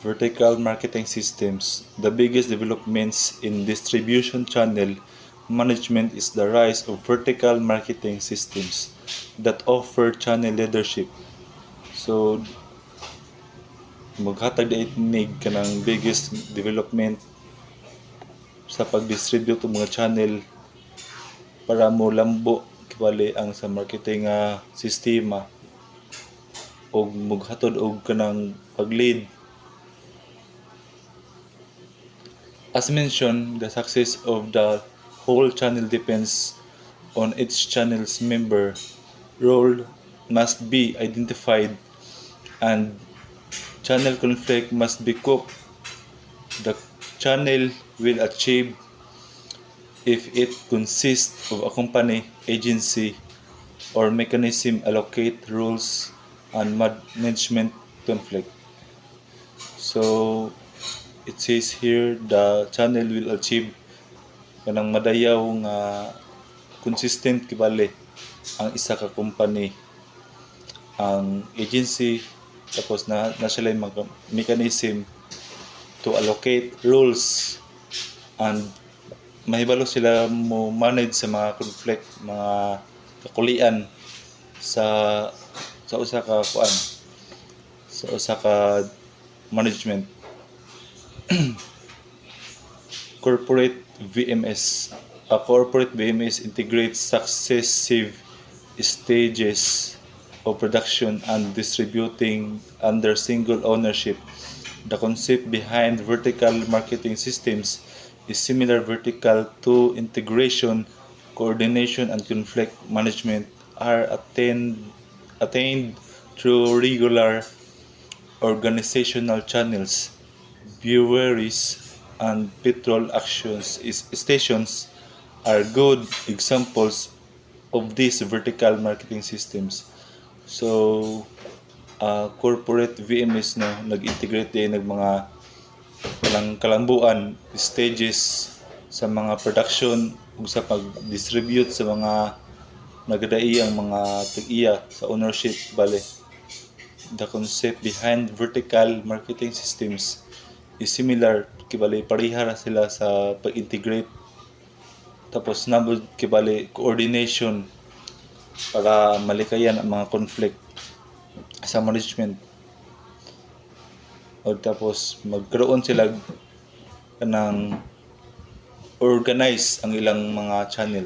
Vertical marketing systems. The biggest developments in distribution channel management is the rise of vertical marketing systems that offer channel leadership. So, maghatag na itinig ka ng biggest development sa pag-distribute ng mga channel para mo lambo kibali ang sa marketing sistema o maghatod og kanang pag-lead. As mentioned, the success of the whole channel depends on each channel's member. Role must be identified and channel conflict must be cooked. The channel will achieve if it consists of a company, agency, or mechanism allocate rules and management conflict. So, it says here the channel will achieve kanang madayaw nga consistent kibali ang isa ka company, ang agency, tapos na sila yung mechanism to allocate rules and mahibalo sila mo manage sa mga conflict, mga kakulian sa usa ka kuan, sa usa ka management. Corporate VMS. A corporate VMS integrates successive stages of production and distributing under single ownership. The concept behind vertical marketing systems is similar vertical to integration, coordination, and conflict management are attained through regular organizational channels, breweries, and petrol stations are good examples of these vertical marketing systems. So, corporate VMS no nag-integrate din ng mga kalambuan stages sa mga production ug sa pag-distribute sa mga nagadaiyang mga tag-iya sa ownership bale. The concept behind vertical marketing systems is similar kibali pareha ra sila sa pag-integrate, tapos nabod kibali coordination para malikayan ang mga conflict sa management, o tapos magkaroon sila kanang organize ang ilang mga channel.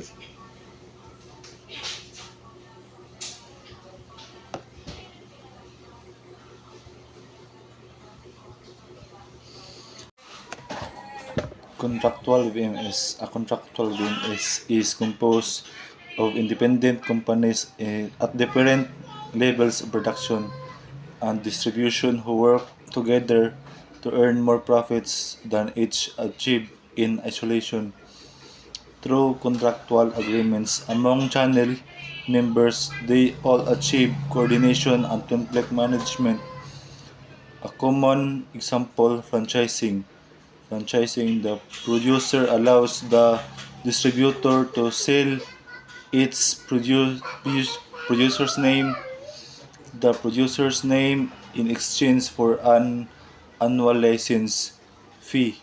Contractual VMS. A contractual VMS is composed of independent companies at different levels of production and distribution who work together to earn more profits than each achieved in isolation. Through contractual agreements among channel members, they all achieve coordination and conflict management. A common example, franchising. The producer allows the distributor to sell its producer's name, in exchange for an annual license fee.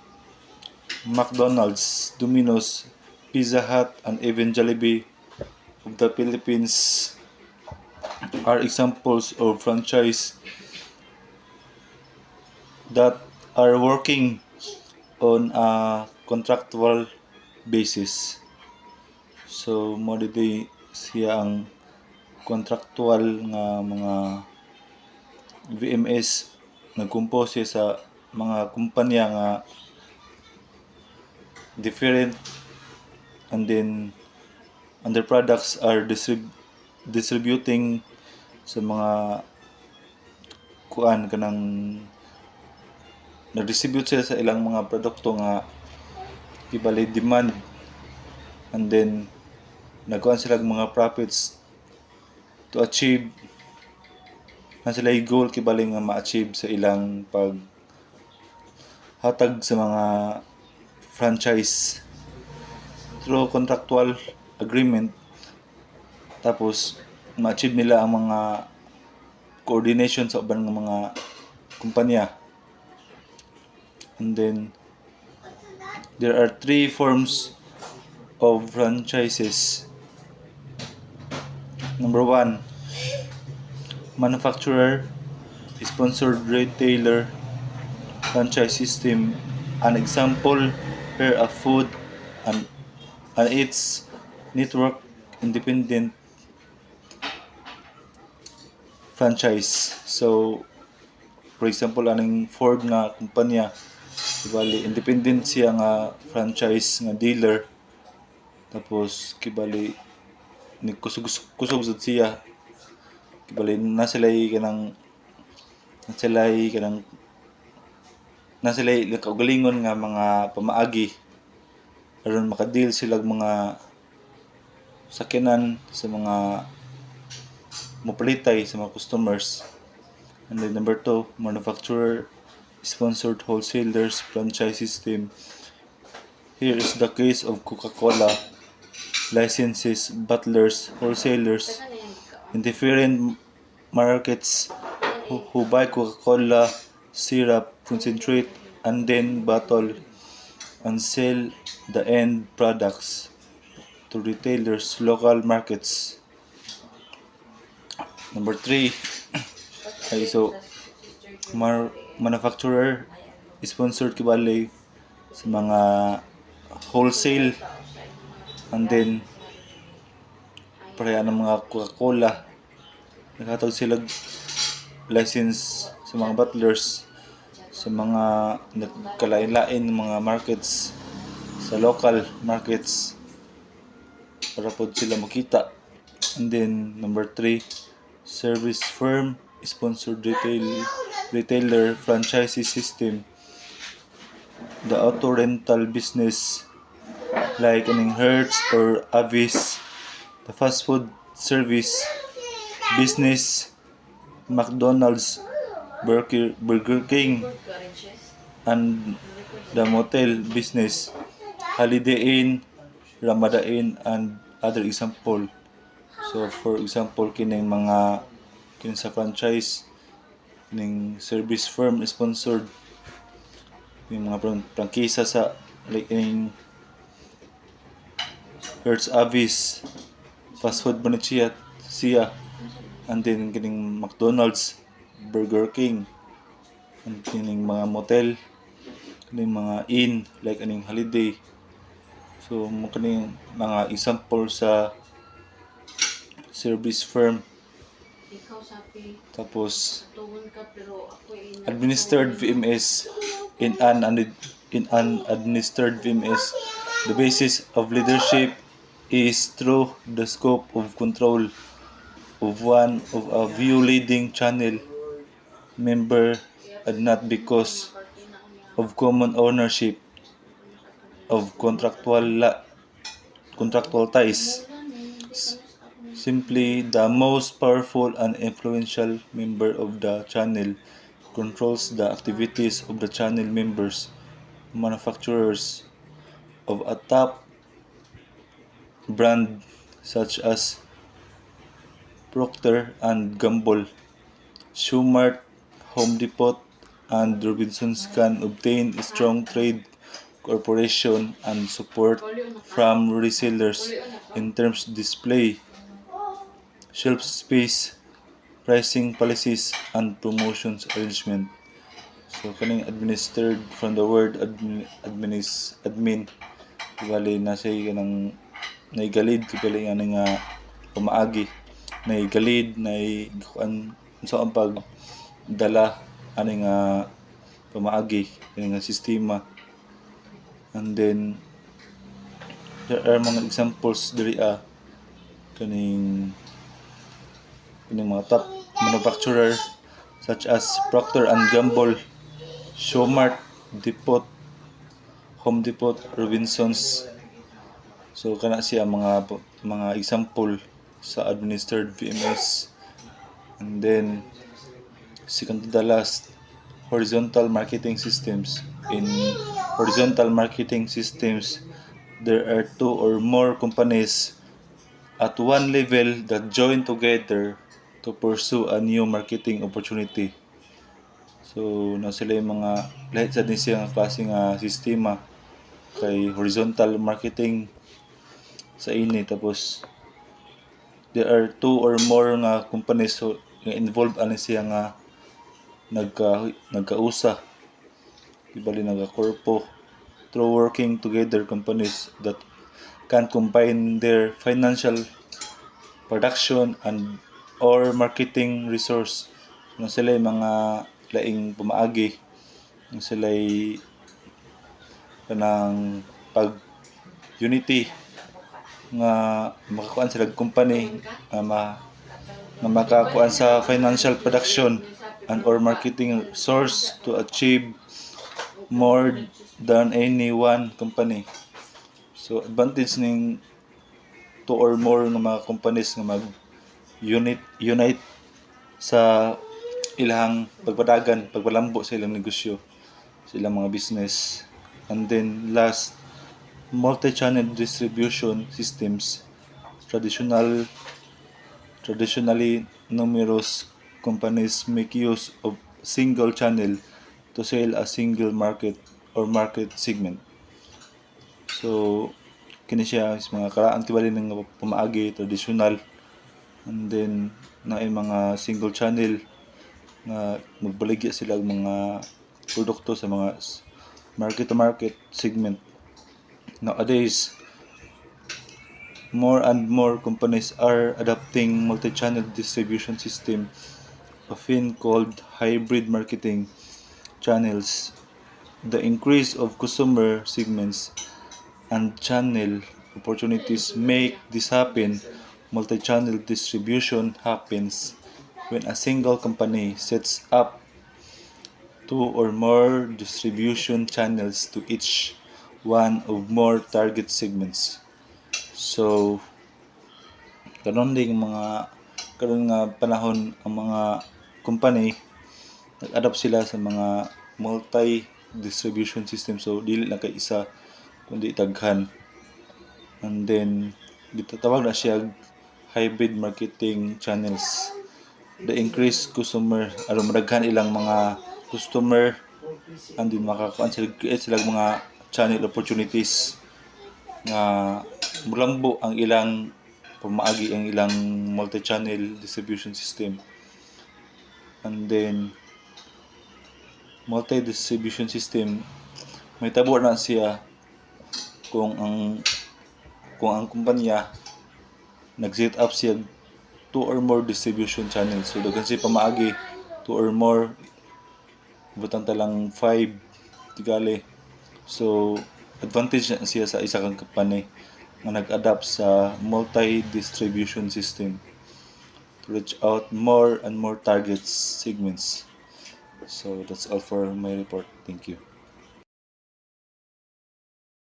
McDonald's, Domino's, Pizza Hut, and even Jollibee of the Philippines are examples of franchise that are working on a contractual basis. So, mo dito siya ang contractual nga mga VMS nagkumpose sa mga kumpanya nga different, and then their products are distributing sa mga kuan kanang nag-distribute sila sa ilang mga produkto nga kibali demand, and then nagkuhan sila ng mga profits to achieve na sila yung goal kibali nga ma-achieve sa ilang pag hatag sa mga franchise through contractual agreement. Tapos ma-achieve nila ang mga coordination sa ubang mga kumpanya. And then there are three forms of franchises. Number one, manufacturer, sponsored retailer, franchise system. An example here a food and its network independent franchise. So, for example, aning Ford nga kumpanya, kibali independent siya nga franchise nga dealer. Tapos kibali ni kusog sad siya. Kibali na sila'y kaugalingon nga mga pamaagi aron makadeal sila mga sakyanan sa mga mopalitay sa mga customers. And then number two, manufacturer sponsored wholesalers franchise system. Here is the case of Coca-Cola licenses bottlers, wholesalers in different markets who buy Coca-Cola syrup concentrate and then bottle and sell the end products to retailers, local markets. Number three, okay, so manufacturer sponsored kibali sa mga wholesale and then pareha ng mga Coca-Cola naghatag sila license sa mga bottlers sa mga nagkalain-lain mga markets sa local markets para po sila makita. And then number 3, service firm sponsored retailer franchise system. The auto rental business like an Hertz or Avis, the fast food service business, McDonald's, Burger King, and the motel business, Holiday Inn, Ramada Inn, and other example. So for example, kining sa franchise, kining service firm sponsored, yung mga prangkisa sa like kining Hertz Avis, fast food ba siya, and then kining McDonald's, Burger King, and kining mga motel, kining mga inn like aning Holiday. So mo kining mga example sa service firm. Tapos administered VMS in an administered VMS, the basis of leadership is through the scope of control of one of a view leading channel member and not because of common ownership of contractual ties. Simply, the most powerful and influential member of the channel controls the activities of the channel members. Manufacturers of a top brand such as Procter and Gamble, Shumart, Home Depot, and Robinsons can obtain strong trade cooperation and support from resellers in terms of display, shelf space, pricing policies, and promotions arrangement. So kaning administered from the word admin, kibali na say kanang naigalid kibali nga pamaagi, naigalid kuan sa ang pagdala ani nga pamaagi kini nga sistema. And then there are mga examples diri kaning mga top manufacturer such as Procter and Gamble, Showmart, Depot, Home Depot, Robinsons. So kana siya mga example sa administered VMS. And then second to the last, horizontal marketing systems. In horizontal marketing systems, there are two or more companies at one level that join together to pursue a new marketing opportunity. So na sila yung mga lahat sa din siya klase nga sistema kay horizontal marketing sa ini, tapos there are two or more nga companies so nga involved ani siya nga nagkausa ibali nagakorpo through working together companies that can combine their financial production and or marketing resource na sila mga laing pumaagi na sila kanang pag unity nga makakuan sila company nga makakuan sa financial production and or marketing source to achieve more than any one company. So advantage ning two or more nga mga companies nga unite sa ilang pagpalambo sa ilang negosyo, sa ilang mga business. And then last, multi-channel distribution systems. Traditionally numerous companies make use of single channel to sell a single market or market segment. So kini siya is mga karaan tibali ng pumaagi traditional, and then na mga single channel na magbaligya sila og mga produkto sa mga market to market segment. Nowadays, more and more companies are adopting multi-channel distribution system, often called hybrid marketing channels. The increase of customer segments and channel opportunities make this happen. Multi-channel distribution happens when a single company sets up two or more distribution channels to each one of more target segments. So, karon ding mga karon nga panahon ang mga company nag-adapt sila sa mga multi distribution system, so dili na kay isa kundi daghan, and then gitatawag na siya hybrid marketing channels. The increased customer aron madaghan ilang mga customer, and then makakuan sila create sila mga channel opportunities nga mulambo ang ilang pamaagi ang ilang multi-channel distribution system. And then multi-distribution system may tabo na siya kung ang kumpanya nag-set up siya two or more distribution channels. So daghan siya pamaagi two or more, butang talang 5 tigali. So advantage na siya sa isa kang company nga nag-adapt sa multi-distribution system to reach out more and more targets segments. So that's all for my report. Thank you.